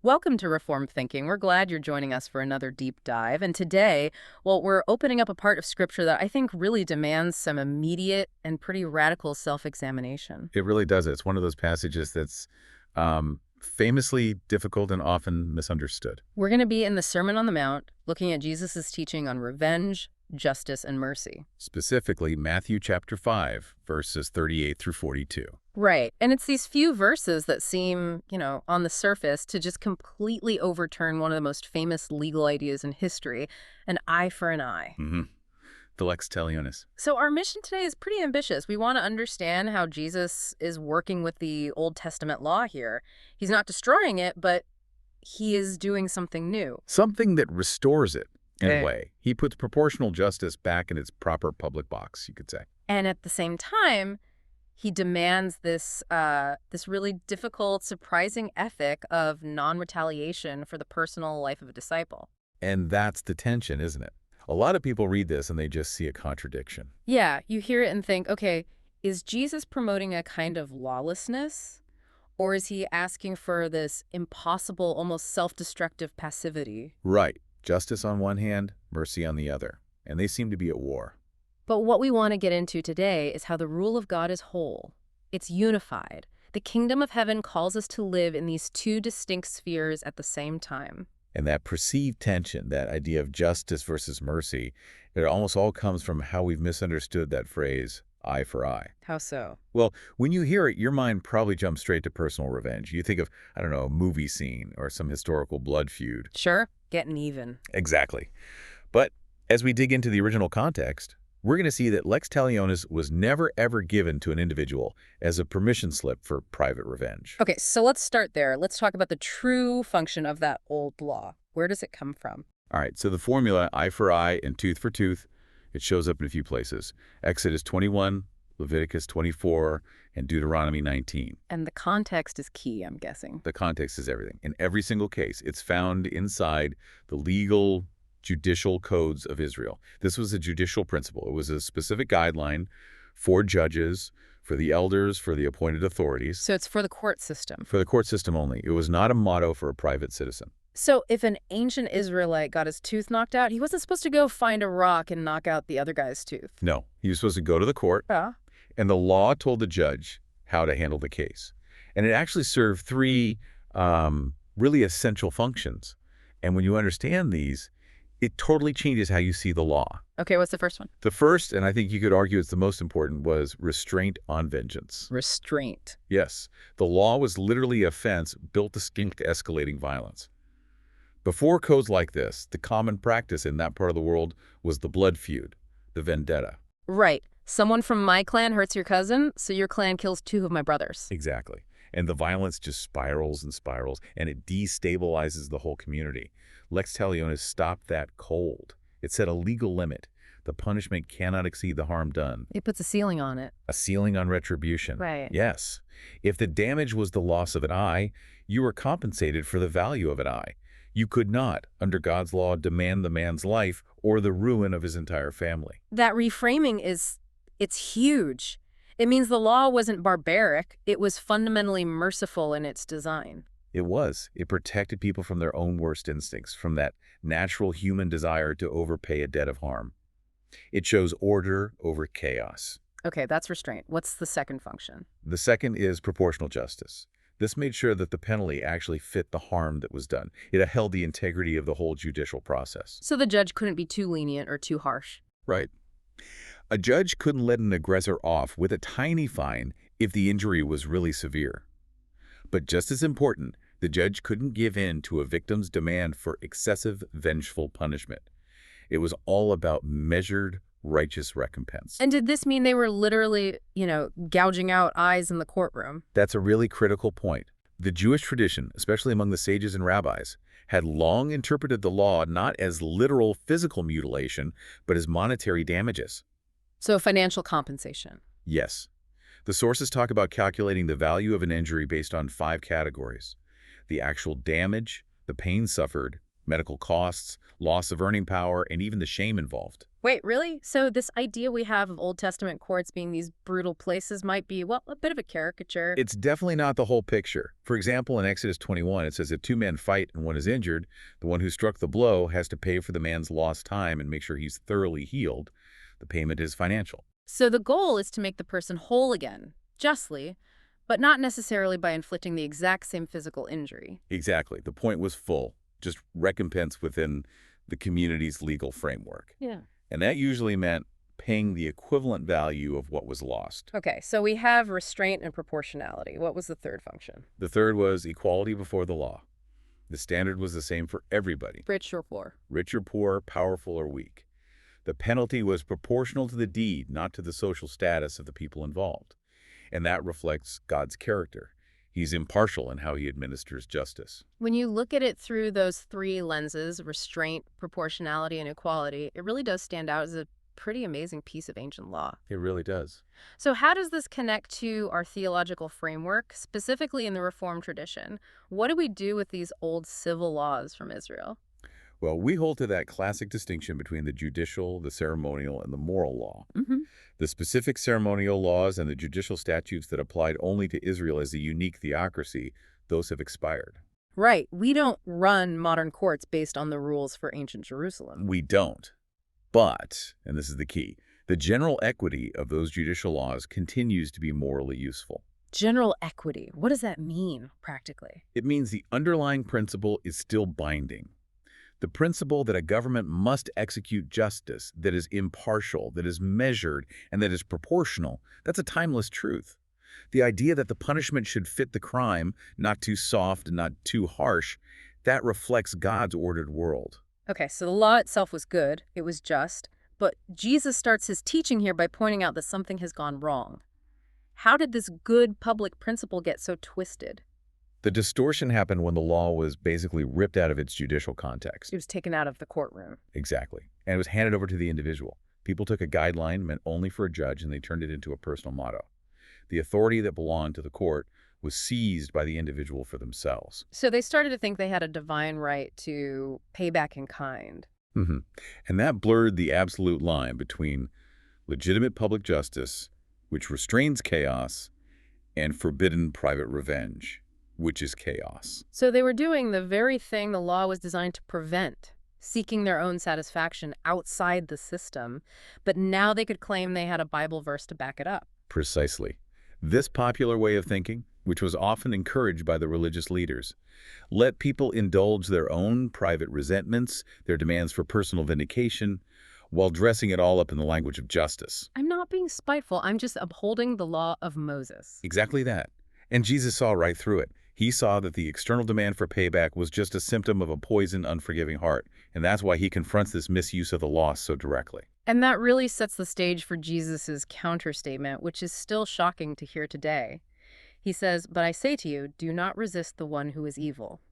Welcome to Reformed Thinking. We're glad you're joining us for another deep dive. And today, well, we're opening up a part of Scripture that I think really demands some immediate and pretty radical self-examination. It really does. It's one of those passages that's famously difficult and often misunderstood. We're going to be in the Sermon on the Mount, looking at Jesus' teaching on revenge, justice, and mercy. Specifically, Matthew chapter 5, verses 38 through 42. Right. And it's these few verses that seem, on the surface to just completely overturn one of the most famous legal ideas in history, an eye for an eye. The lex talionis. So our mission today is pretty ambitious. We want to understand how Jesus is working with the Old Testament law here. He's not destroying it, but he is doing something new. Something that restores it, in a way. He puts proportional justice back in its proper public box, you could say. And at the same time, he demands this really difficult, surprising ethic of non-retaliation for the personal life of a disciple. And that's the tension, isn't it? A lot of people read this and they just see a contradiction. Yeah, you hear it and think, okay, is Jesus promoting a kind of lawlessness? Or is he asking for this impossible, almost self-destructive passivity? Right. Justice on one hand, mercy on the other. And they seem to be at war. But what we want to get into today is how the rule of God is whole. It's unified. The kingdom of heaven calls us to live in these two distinct spheres at the same time. And that perceived tension, that idea of justice versus mercy, it almost all comes from how we've misunderstood that phrase, eye for eye. How so? Well, when you hear it, your mind probably jumps straight to personal revenge. You think of, I don't know, a movie scene or some historical blood feud. Sure, getting even. Exactly. But as we dig into the original context, we're going to see that lex talionis was never, ever given to an individual as a permission slip for private revenge. Okay, so let's start there. Let's talk about the true function of that old law. Where does it come from? All right, so the formula, eye for eye and tooth for tooth, it shows up in a few places. Exodus 21, Leviticus 24, and Deuteronomy 19. And the context is key, I'm guessing. The context is everything. In every single case, it's found inside the legal judicial codes of Israel. This was a judicial principle. It was a specific guideline for judges, for the elders, for the appointed authorities. So it's for the court system. For the court system only. It was not a motto for a private citizen. So if an ancient Israelite got his tooth knocked out, he wasn't supposed to go find a rock and knock out the other guy's tooth. No. He was supposed to go to the court, and the law told the judge how to handle the case. And it actually served three really essential functions. And when you understand these, it totally changes how you see the law. Okay, what's the first one? The first, and I think you could argue it's the most important, was restraint on vengeance. Restraint. Yes. The law was literally a fence built to skink escalating violence. Before codes like this, the common practice in that part of the world was the blood feud, the vendetta. Right. Someone from my clan hurts your cousin, so your clan kills two of my brothers. Exactly. And the violence just spirals and spirals, and it destabilizes the whole community. Lex talionis stopped that cold. It set a legal limit. The punishment cannot exceed the harm done. It puts a ceiling on it. A ceiling on retribution. Right. Yes. If the damage was the loss of an eye, you were compensated for the value of an eye. You could not, under God's law, demand the man's life or the ruin of his entire family. That reframing it's huge. It means the law wasn't barbaric. It was fundamentally merciful in its design. It was. It protected people from their own worst instincts, from that natural human desire to overpay a debt of harm. It chose order over chaos. Okay, that's restraint. What's the second function? The second is proportional justice. This made sure that the penalty actually fit the harm that was done. It upheld the integrity of the whole judicial process. So the judge couldn't be too lenient or too harsh. Right. A judge couldn't let an aggressor off with a tiny fine if the injury was really severe. But just as important, the judge couldn't give in to a victim's demand for excessive, vengeful punishment. It was all about measured, righteous recompense. And did this mean they were literally, gouging out eyes in the courtroom? That's a really critical point. The Jewish tradition, especially among the sages and rabbis, had long interpreted the law not as literal physical mutilation, but as monetary damages. So financial compensation. Yes. The sources talk about calculating the value of an injury based on 5 categories: the actual damage, the pain suffered, medical costs, loss of earning power, and even the shame involved. Wait, really? So this idea we have of Old Testament courts being these brutal places might be, well, a bit of a caricature. It's definitely not the whole picture. For example, in Exodus 21, it says if two men fight and one is injured, the one who struck the blow has to pay for the man's lost time and make sure he's thoroughly healed. The payment is financial. So the goal is to make the person whole again, justly, but not necessarily by inflicting the exact same physical injury. Exactly. The point was full, just recompense within the community's legal framework. Yeah. And that usually meant paying the equivalent value of what was lost. Okay, so we have restraint and proportionality. What was the third function? The third was equality before the law. The standard was the same for everybody, Rich or poor? rich or poor, powerful or weak. The penalty was proportional to the deed, not to the social status of the people involved. And that reflects God's character. He's impartial in how he administers justice. When you look at it through those three lenses, restraint, proportionality, and equality, it really does stand out as a pretty amazing piece of ancient law. It really does. So how does this connect to our theological framework, specifically in the Reformed tradition? What do we do with these old civil laws from Israel? Well, we hold to that classic distinction between the judicial, the ceremonial, and the moral law. Mm-hmm. The specific ceremonial laws and the judicial statutes that applied only to Israel as a unique theocracy, those have expired. Right. We don't run modern courts based on the rules for ancient Jerusalem. We don't. But, and this is the key, the general equity of those judicial laws continues to be morally useful. General equity. What does that mean, practically? It means the underlying principle is still binding. The principle that a government must execute justice, that is impartial, that is measured, and that is proportional, that's a timeless truth. The idea that the punishment should fit the crime, not too soft and not too harsh, that reflects God's ordered world. Okay, so the law itself was good. It was just. But Jesus starts his teaching here by pointing out that something has gone wrong. How did this good public principle get so twisted? The distortion happened when the law was basically ripped out of its judicial context. It was taken out of the courtroom. Exactly. And it was handed over to the individual. People took a guideline meant only for a judge, and they turned it into a personal motto. The authority that belonged to the court was seized by the individual for themselves. So they started to think they had a divine right to pay back in kind. Mm-hmm. And that blurred the absolute line between legitimate public justice, which restrains chaos, and forbidden private revenge, which is chaos. So they were doing the very thing the law was designed to prevent, seeking their own satisfaction outside the system, but now they could claim they had a Bible verse to back it up. Precisely. This popular way of thinking, which was often encouraged by the religious leaders, let people indulge their own private resentments, their demands for personal vindication, while dressing it all up in the language of justice. I'm not being spiteful. I'm just upholding the law of Moses. Exactly that. And Jesus saw right through it. He saw that the external demand for payback was just a symptom of a poisoned, unforgiving heart, and that's why he confronts this misuse of the law so directly. And that really sets the stage for Jesus's counterstatement, which is still shocking to hear today. He says, "But I say to you, do not resist the one who is evil."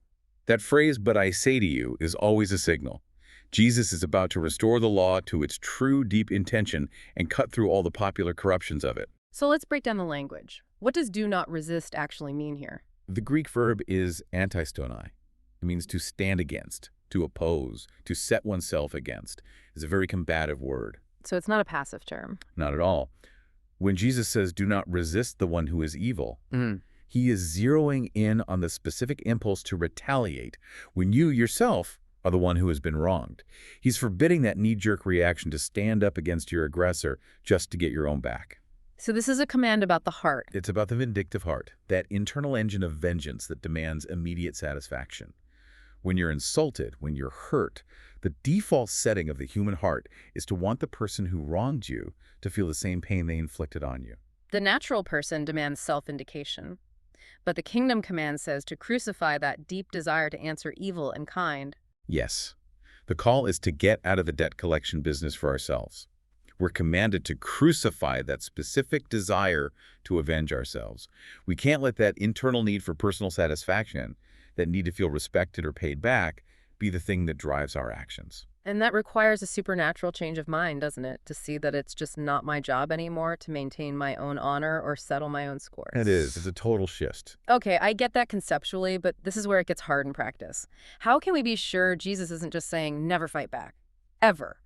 That phrase, "but I say to you," is always a signal. Jesus is about to restore the law to its true, deep intention and cut through all the popular corruptions of it. So let's break down the language. What does do not resist actually mean here? The Greek verb is antistonai. It means to stand against, to oppose, to set oneself against. It's a very combative word. So it's not a passive term. Not at all. When Jesus says, do not resist the one who is evil, he is zeroing in on the specific impulse to retaliate when you yourself are the one who has been wronged. He's forbidding that knee-jerk reaction to stand up against your aggressor just to get your own back. So this is a command about the heart. It's about the vindictive heart, that internal engine of vengeance that demands immediate satisfaction. When you're insulted, when you're hurt, the default setting of the human heart is to want the person who wronged you to feel the same pain they inflicted on you. The natural person demands self-vindication. But the kingdom command says to crucify that deep desire to answer evil in kind. Yes. The call is to get out of the debt collection business for ourselves. We're commanded to crucify that specific desire to avenge ourselves. We can't let that internal need for personal satisfaction, that need to feel respected or paid back, be the thing that drives our actions. And that requires a supernatural change of mind, doesn't it? To see that it's just not my job anymore to maintain my own honor or settle my own It is. scores. It's a total shift. Okay, I get that conceptually, but this is where it gets hard in practice. How can we be sure Jesus isn't just saying, never fight back? Ever.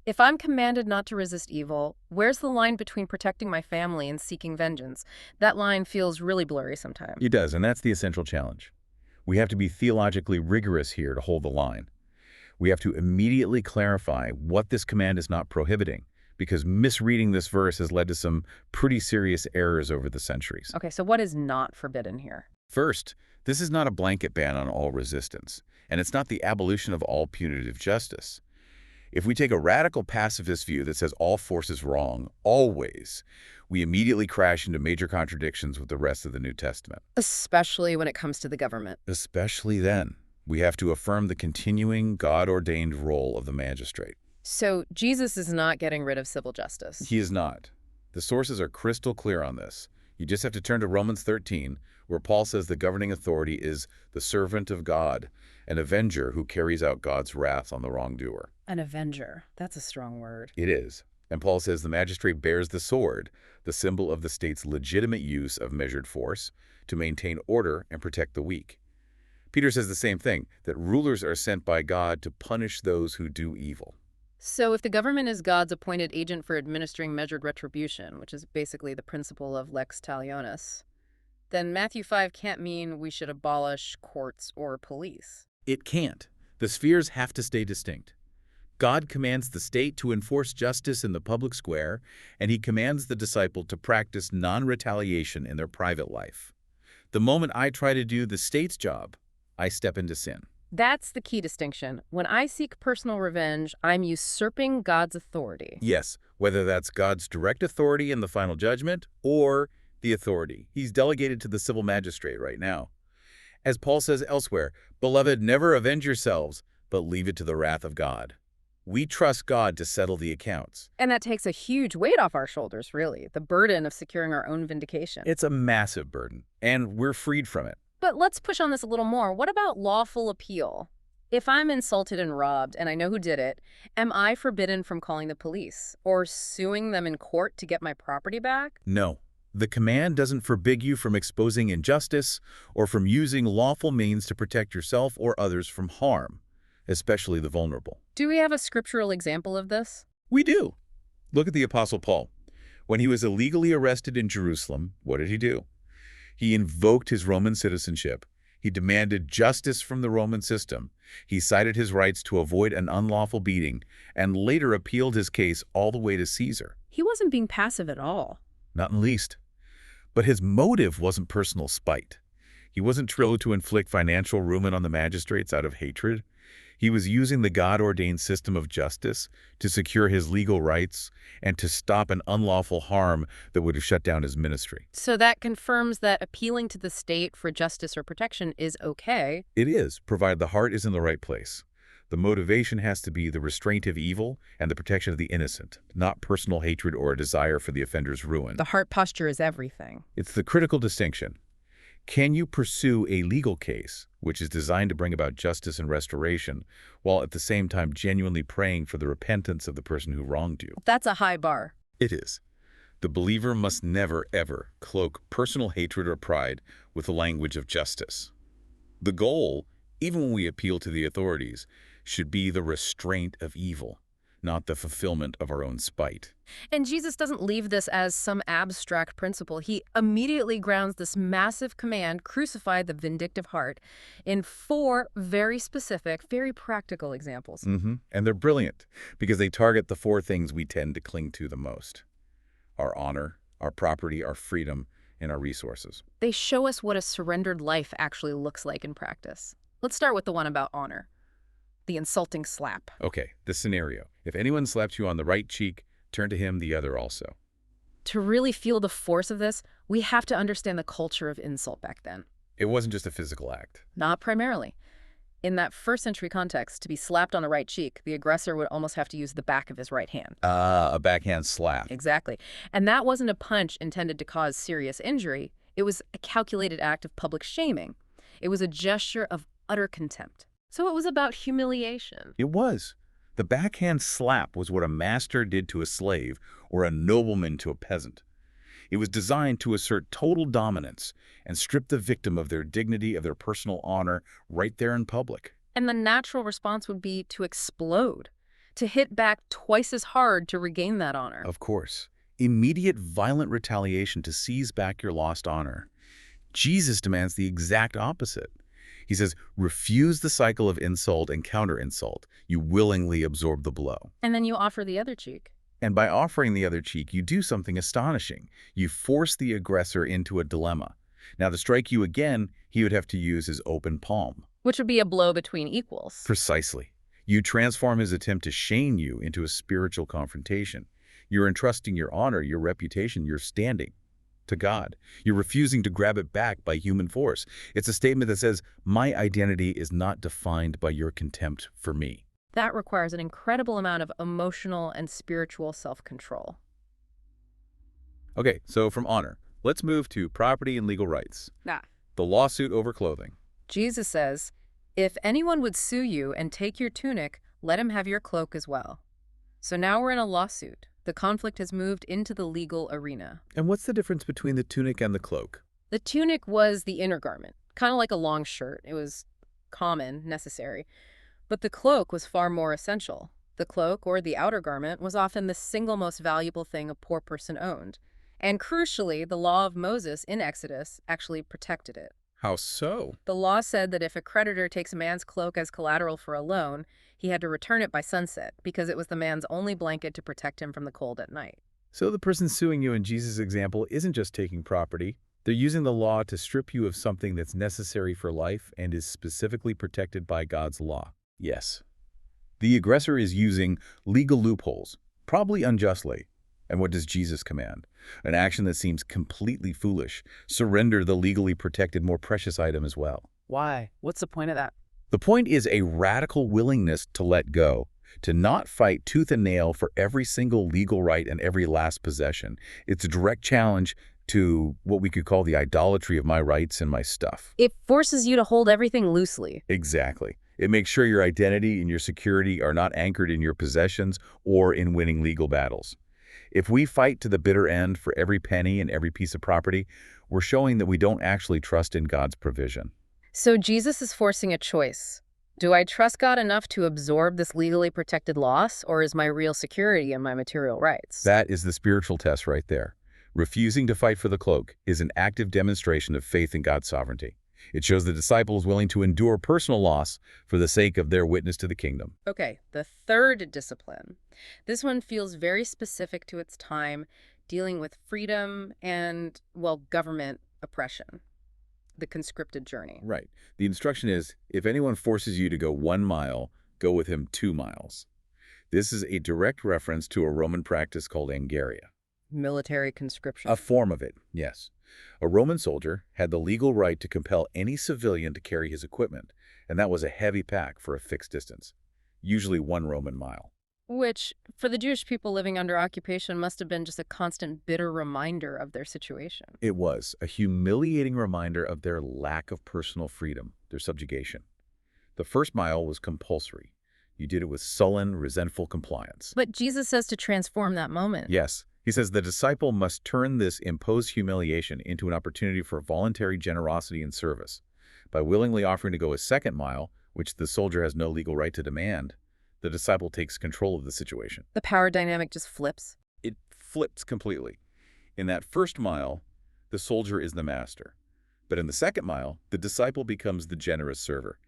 If I'm commanded not to resist evil, where's the line between protecting my family and seeking vengeance? That line feels really blurry sometimes. It does, and that's the essential challenge. We have to be theologically rigorous here to hold the line. We have to immediately clarify what this command is not prohibiting, because misreading this verse has led to some pretty serious errors over the centuries. Okay, so what is not forbidden here? First, this is not a blanket ban on all resistance, and it's not the abolition of all punitive justice. If we take a radical pacifist view that says all force is wrong, always, we immediately crash into major contradictions with the rest of the New Testament. Especially when it comes to the government. Especially then, we have to affirm the continuing God-ordained role of the magistrate. So Jesus is not getting rid of civil justice. He is not. The sources are crystal clear on this. You just have to turn to Romans 13, where Paul says the governing authority is the servant of God, an avenger who carries out God's wrath on the wrongdoer. An avenger. That's a strong word. It is. And Paul says the magistrate bears the sword, the symbol of the state's legitimate use of measured force, to maintain order and protect the weak. Peter says the same thing, that rulers are sent by God to punish those who do evil. So if the government is God's appointed agent for administering measured retribution, which is basically the principle of lex talionis, then Matthew 5 can't mean we should abolish courts or police. It can't. The spheres have to stay distinct. God commands the state to enforce justice in the public square, and he commands the disciple to practice non-retaliation in their private life. The moment I try to do the state's job, I step into sin. That's the key distinction. When I seek personal revenge, I'm usurping God's authority. Yes, whether that's God's direct authority in the final judgment or the authority he's delegated to the civil magistrate right now. As Paul says elsewhere, "Beloved, never avenge yourselves, but leave it to the wrath of God." We trust God to settle the accounts. And that takes a huge weight off our shoulders, really, the burden of securing our own vindication. It's a massive burden, and we're freed from it. But let's push on this a little more. What about lawful appeal? If I'm insulted and robbed, and I know who did it, am I forbidden from calling the police or suing them in court to get my property back? No, the command doesn't forbid you from exposing injustice or from using lawful means to protect yourself or others from harm, especially the vulnerable. Do we have a scriptural example of this? We do. Look at the Apostle Paul. When he was illegally arrested in Jerusalem, what did he do? He invoked his Roman citizenship. He demanded justice from the Roman system. He cited his rights to avoid an unlawful beating and later appealed his case all the way to Caesar. He wasn't being passive at all. Not in least. But his motive wasn't personal spite. He wasn't trying to inflict financial ruin on the magistrates out of hatred. He was using the God-ordained system of justice to secure his legal rights and to stop an unlawful harm that would have shut down his ministry. So that confirms that appealing to the state for justice or protection is okay. It is, provided the heart is in the right place. The motivation has to be the restraint of evil and the protection of the innocent, not personal hatred or a desire for the offender's ruin. The heart posture is everything. It's the critical distinction. Can you pursue a legal case, which is designed to bring about justice and restoration, while at the same time genuinely praying for the repentance of the person who wronged you? That's a high bar. It is. The believer must never, ever cloak personal hatred or pride with the language of justice. The goal, even when we appeal to the authorities, should be the restraint of evil, not the fulfillment of our own spite. And Jesus doesn't leave this as some abstract principle. He immediately grounds this massive command, crucify the vindictive heart, in 4 very specific, very practical examples. And they're brilliant because they target the 4 things we tend to cling to the most: our honor, our property, our freedom, and our resources. They show us what a surrendered life actually looks like in practice. Let's start with the one about honor. The insulting slap. Okay, the scenario. If anyone slaps you on the right cheek, turn to him the other also. To really feel the force of this, we have to understand the culture of insult back then. It wasn't just a physical act. Not primarily. In that first century context, to be slapped on the right cheek, the aggressor would almost have to use the back of his right hand. A backhand slap. Exactly. And that wasn't a punch intended to cause serious injury. It was a calculated act of public shaming. It was a gesture of utter contempt. So it was about humiliation. It was. The backhand slap was what a master did to a slave or a nobleman to a peasant. It was designed to assert total dominance and strip the victim of their dignity, of their personal honor, right there in public. And the natural response would be to explode, to hit back twice as hard to regain that honor. Of course, immediate violent retaliation to seize back your lost honor. Jesus demands the exact opposite. He says, refuse the cycle of insult and counter-insult. You willingly absorb the blow. And then you offer the other cheek. And by offering the other cheek, you do something astonishing. You force the aggressor into a dilemma. Now, to strike you again, he would have to use his open palm. Which would be a blow between equals. Precisely. You transform his attempt to shame you into a spiritual confrontation. You're entrusting your honor, your reputation, your standing to God. You're refusing to grab it back by human force. It's a statement that says, my identity is not defined by your contempt for me. That requires an incredible amount of emotional and spiritual self-control. Okay, so from honor, let's move to property and legal rights. Nah. The lawsuit over clothing. Jesus says, if anyone would sue you and take your tunic, let him have your cloak as well. So now we're in a lawsuit. The conflict has moved into the legal arena. And what's the difference between the tunic and the cloak? The tunic was the inner garment, kind of like a long shirt. It was common, necessary. But the cloak was far more essential. The cloak, or the outer garment, was often the single most valuable thing a poor person owned. And crucially, the law of Moses in Exodus actually protected it. How so? The law said that if a creditor takes a man's cloak as collateral for a loan, he had to return it by sunset because it was the man's only blanket to protect him from the cold at night. So the person suing you in Jesus' example isn't just taking property. They're using the law to strip you of something that's necessary for life and is specifically protected by God's law. Yes. The aggressor is using legal loopholes, probably unjustly. And what does Jesus command? An action that seems completely foolish. Surrender the legally protected, more precious item as well. Why? What's the point of that? The point is a radical willingness to let go, to not fight tooth and nail for every single legal right and every last possession. It's a direct challenge to what we could call the idolatry of my rights and my stuff. It forces you to hold everything loosely. Exactly. It makes sure your identity and your security are not anchored in your possessions or in winning legal battles. If we fight to the bitter end for every penny and every piece of property, we're showing that we don't actually trust in God's provision. So Jesus is forcing a choice. Do I trust God enough to absorb this legally protected loss, or is my real security in my material rights? That is the spiritual test right there. Refusing to fight for the cloak is an active demonstration of faith in God's sovereignty. It shows the disciples willing to endure personal loss for the sake of their witness to the kingdom. Okay, the third discipline. This one feels very specific to its time, dealing with freedom and, well, government oppression. The conscripted journey. Right. The instruction is, if anyone forces you to go 1 mile, go with him 2 miles. This is a direct reference to a Roman practice called angaria. Military conscription. A form of it, yes. A Roman soldier had the legal right to compel any civilian to carry his equipment, and that was a heavy pack for a fixed distance, usually 1 Roman mile. Which, for the Jewish people living under occupation, must have been just a constant bitter reminder of their situation. It was a humiliating reminder of their lack of personal freedom, their subjugation. The 1st mile was compulsory. You did it with sullen, resentful compliance. But Jesus says to transform that moment. Yes. He says the disciple must turn this imposed humiliation into an opportunity for voluntary generosity and service. By willingly offering to go a 2nd mile, which the soldier has no legal right to demand, the disciple takes control of the situation. The power dynamic just flips. It flips completely. In that 1st mile, the soldier is the master. But in the 2nd mile, the disciple becomes the generous server.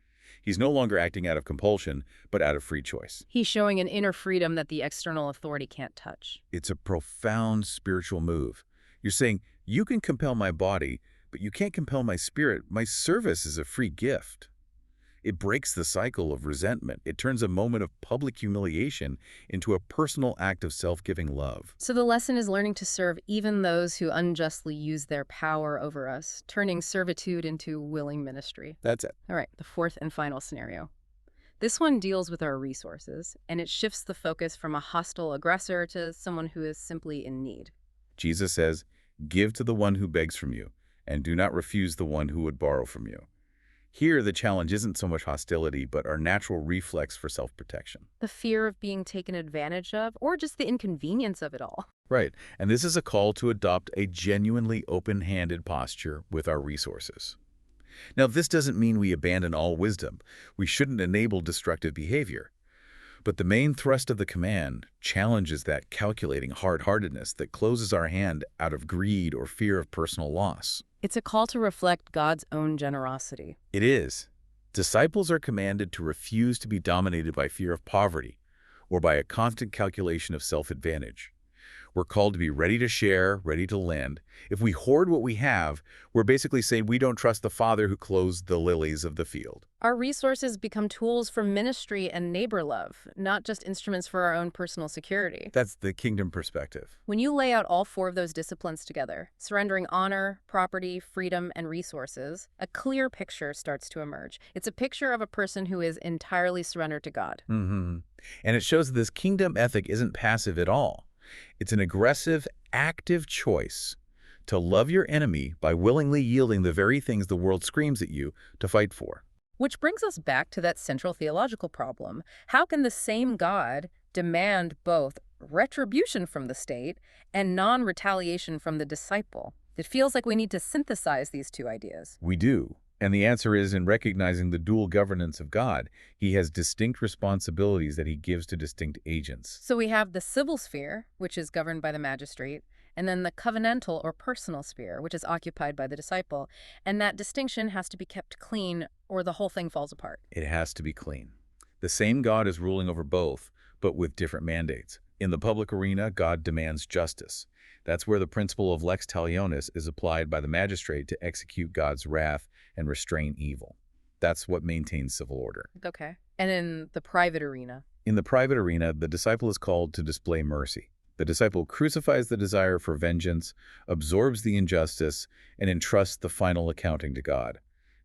He's no longer acting out of compulsion, but out of free choice. He's showing an inner freedom that the external authority can't touch. It's a profound spiritual move. You're saying, you can compel my body, but you can't compel my spirit. My service is a free gift. It breaks the cycle of resentment. It turns a moment of public humiliation into a personal act of self-giving love. So the lesson is learning to serve even those who unjustly use their power over us, turning servitude into willing ministry. That's it. All right, the 4th and final scenario. This one deals with our resources, and it shifts the focus from a hostile aggressor to someone who is simply in need. Jesus says, give to the one who begs from you, and do not refuse the one who would borrow from you. Here, the challenge isn't so much hostility, but our natural reflex for self-protection. The fear of being taken advantage of, or just the inconvenience of it all. Right, and this is a call to adopt a genuinely open-handed posture with our resources. Now, this doesn't mean we abandon all wisdom. We shouldn't enable destructive behavior. But the main thrust of the command challenges that calculating hard-heartedness that closes our hand out of greed or fear of personal loss. It's a call to reflect God's own generosity. It is. Disciples are commanded to refuse to be dominated by fear of poverty or by a constant calculation of self-advantage. We're called to be ready to share, ready to lend. If we hoard what we have, we're basically saying we don't trust the Father who clothes the lilies of the field. Our resources become tools for ministry and neighbor love, not just instruments for our own personal security. That's the kingdom perspective. When you lay out all four of those disciplines together, surrendering honor, property, freedom, and resources, a clear picture starts to emerge. It's a picture of a person who is entirely surrendered to God. And it shows that this kingdom ethic isn't passive at all. It's an aggressive, active choice to love your enemy by willingly yielding the very things the world screams at you to fight for. Which brings us back to that central theological problem. How can the same God demand both retribution from the state and non-retaliation from the disciple? It feels like we need to synthesize these two ideas. We do. And the answer is in recognizing the dual governance of God. He has distinct responsibilities that he gives to distinct agents. So we have the civil sphere, which is governed by the magistrate, and then the covenantal or personal sphere, which is occupied by the disciple. And that distinction has to be kept clean or the whole thing falls apart. It has to be clean. The same God is ruling over both, but with different mandates. In the public arena, God demands justice. That's where the principle of lex talionis is applied by the magistrate to execute God's wrath and restrain evil. That's what maintains civil order. Okay. And in the private arena? In the private arena, the disciple is called to display mercy. The disciple crucifies the desire for vengeance, absorbs the injustice, and entrusts the final accounting to God.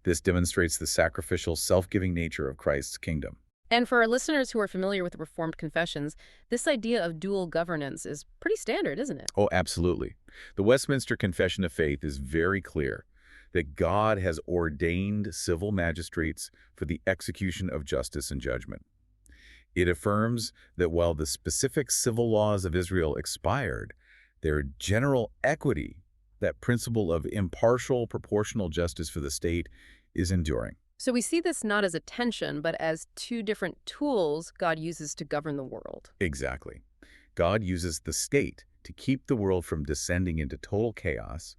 This demonstrates the sacrificial, self-giving nature of Christ's kingdom. And for our listeners who are familiar with the Reformed confessions, this idea of dual governance is pretty standard, isn't it? Oh, absolutely. The Westminster Confession of Faith is very clear that God has ordained civil magistrates for the execution of justice and judgment. It affirms that while the specific civil laws of Israel expired, their general equity, that principle of impartial, proportional justice for the state, is enduring. So we see this not as a tension, but as two different tools God uses to govern the world. Exactly. God uses the state to keep the world from descending into total chaos,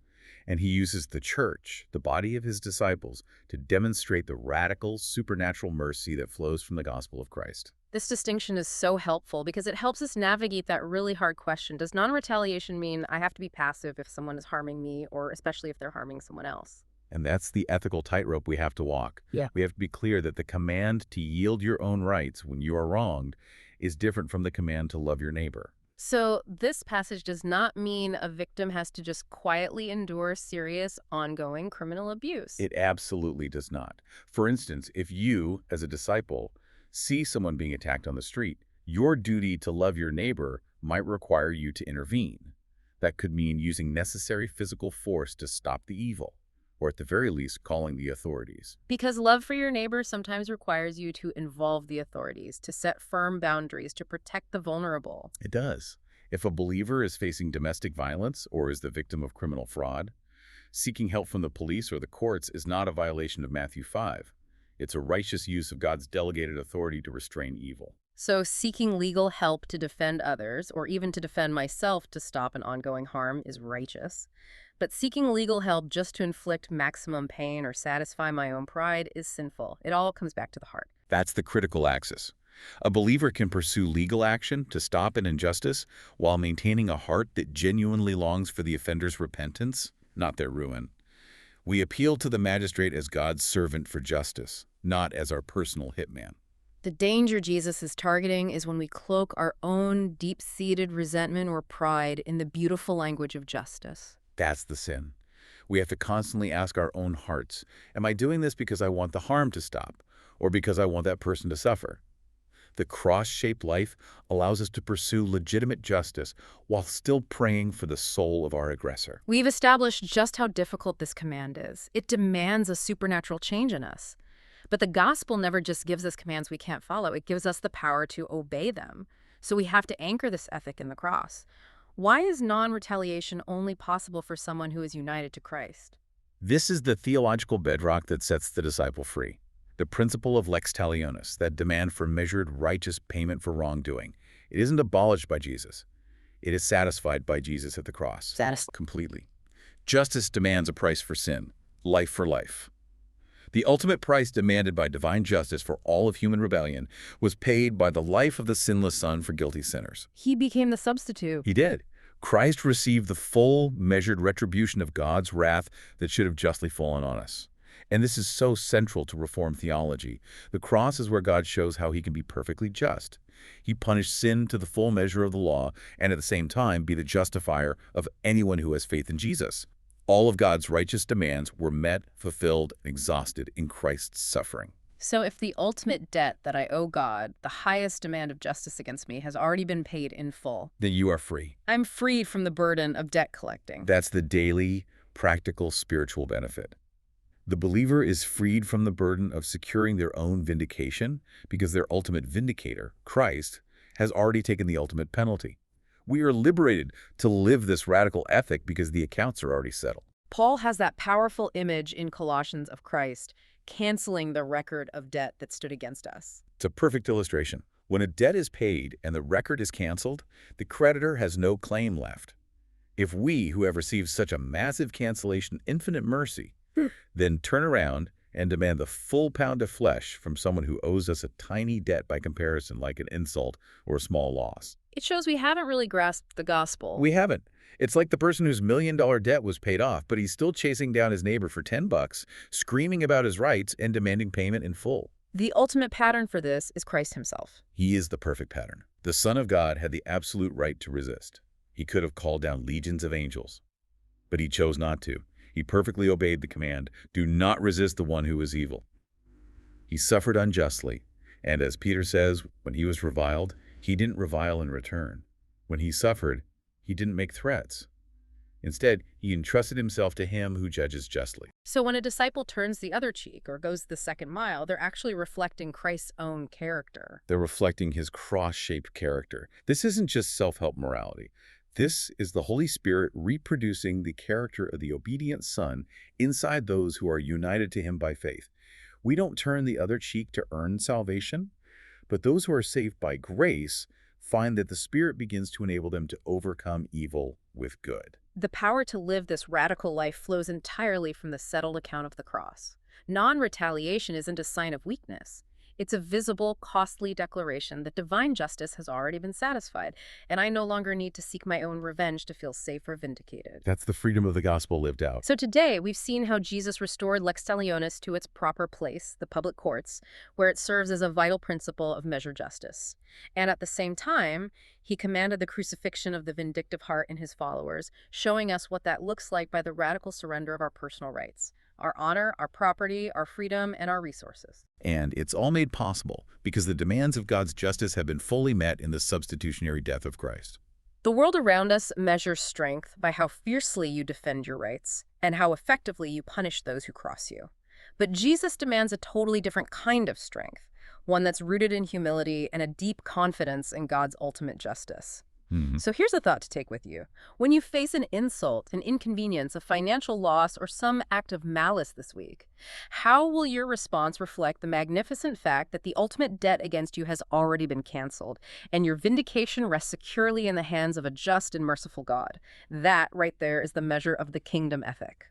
and he uses the church, the body of his disciples, to demonstrate the radical, supernatural mercy that flows from the gospel of Christ. This distinction is so helpful because it helps us navigate that really hard question. Does non-retaliation mean I have to be passive if someone is harming me, or especially if they're harming someone else? And that's the ethical tightrope we have to walk. Yeah. We have to be clear that the command to yield your own rights when you are wronged is different from the command to love your neighbor. So this passage does not mean a victim has to just quietly endure serious, ongoing criminal abuse. It absolutely does not. For instance, if you, as a disciple, see someone being attacked on the street, your duty to love your neighbor might require you to intervene. That could mean using necessary physical force to stop the evil, or at the very least, calling the authorities. Because love for your neighbor sometimes requires you to involve the authorities, to set firm boundaries, to protect the vulnerable. It does. If a believer is facing domestic violence or is the victim of criminal fraud, seeking help from the police or the courts is not a violation of Matthew 5. It's a righteous use of God's delegated authority to restrain evil. So seeking legal help to defend others, or even to defend myself to stop an ongoing harm, is righteous. But seeking legal help just to inflict maximum pain or satisfy my own pride is sinful. It all comes back to the heart. That's the critical axis. A believer can pursue legal action to stop an injustice while maintaining a heart that genuinely longs for the offender's repentance, not their ruin. We appeal to the magistrate as God's servant for justice, not as our personal hitman. The danger Jesus is targeting is when we cloak our own deep-seated resentment or pride in the beautiful language of justice. That's the sin. We have to constantly ask our own hearts, am I doing this because I want the harm to stop, or because I want that person to suffer? The cross-shaped life allows us to pursue legitimate justice while still praying for the soul of our aggressor. We've established just how difficult this command is. It demands a supernatural change in us. But the gospel never just gives us commands we can't follow. It gives us the power to obey them. So we have to anchor this ethic in the cross. Why is non-retaliation only possible for someone who is united to Christ? This is the theological bedrock that sets the disciple free. The principle of lex talionis, that demand for measured righteous payment for wrongdoing. It isn't abolished by Jesus. It is satisfied by Jesus at the cross. Completely. Justice demands a price for sin, life for life. The ultimate price demanded by divine justice for all of human rebellion was paid by the life of the sinless Son for guilty sinners. He became the substitute. He did. Christ received the full, measured retribution of God's wrath that should have justly fallen on us. And this is so central to Reformed theology. The cross is where God shows how he can be perfectly just. He punished sin to the full measure of the law and at the same time be the justifier of anyone who has faith in Jesus. All of God's righteous demands were met, fulfilled, and exhausted in Christ's suffering. So if the ultimate debt that I owe God, the highest demand of justice against me, has already been paid in full, Then you are free. I'm freed from the burden of debt collecting. That's the daily, practical, spiritual benefit. The believer is freed from the burden of securing their own vindication because their ultimate vindicator, Christ, has already taken the ultimate penalty. We are liberated to live this radical ethic because the accounts are already settled. Paul has that powerful image in Colossians of Christ canceling the record of debt that stood against us. It's a perfect illustration. When a debt is paid and the record is canceled, the creditor has no claim left. If we, who have received such a massive cancellation, infinite mercy, then turn around and demand the full pound of flesh from someone who owes us a tiny debt by comparison, like an insult or a small loss. It shows we haven't really grasped the gospel. We haven't. It's like the person whose $1 million debt was paid off, but he's still chasing down his neighbor for $10, screaming about his rights and demanding payment in full. The ultimate pattern for this is Christ himself. He is the perfect pattern. The Son of God had the absolute right to resist. He could have called down legions of angels, but he chose not to. He perfectly obeyed the command, do not resist the one who is evil. He suffered unjustly, and as Peter says, when he was reviled, he didn't revile in return. When he suffered, he didn't make threats. Instead, he entrusted himself to him who judges justly. So when a disciple turns the other cheek or goes the second mile, they're actually reflecting Christ's own character. They're reflecting his cross-shaped character. This isn't just self-help morality. This is the Holy Spirit reproducing the character of the obedient Son inside those who are united to him by faith. We don't turn the other cheek to earn salvation, but those who are saved by grace find that the Spirit begins to enable them to overcome evil with good. The power to live this radical life flows entirely from the settled account of the cross. Non-retaliation isn't a sign of weakness. It's a visible, costly declaration that divine justice has already been satisfied, and I no longer need to seek my own revenge to feel safe or vindicated. That's the freedom of the gospel lived out. So today, we've seen how Jesus restored lex talionis to its proper place, the public courts, where it serves as a vital principle of measured justice. And at the same time, he commanded the crucifixion of the vindictive heart in his followers, showing us what that looks like by the radical surrender of our personal rights. Our honor, our property, our freedom, and our resources. And it's all made possible because the demands of God's justice have been fully met in the substitutionary death of Christ. The world around us measures strength by how fiercely you defend your rights and how effectively you punish those who cross you. But Jesus demands a totally different kind of strength, one that's rooted in humility and a deep confidence in God's ultimate justice. So here's a thought to take with you. When you face an insult, an inconvenience, a financial loss, or some act of malice this week, how will your response reflect the magnificent fact that the ultimate debt against you has already been canceled, and your vindication rests securely in the hands of a just and merciful God? That right there is the measure of the kingdom ethic.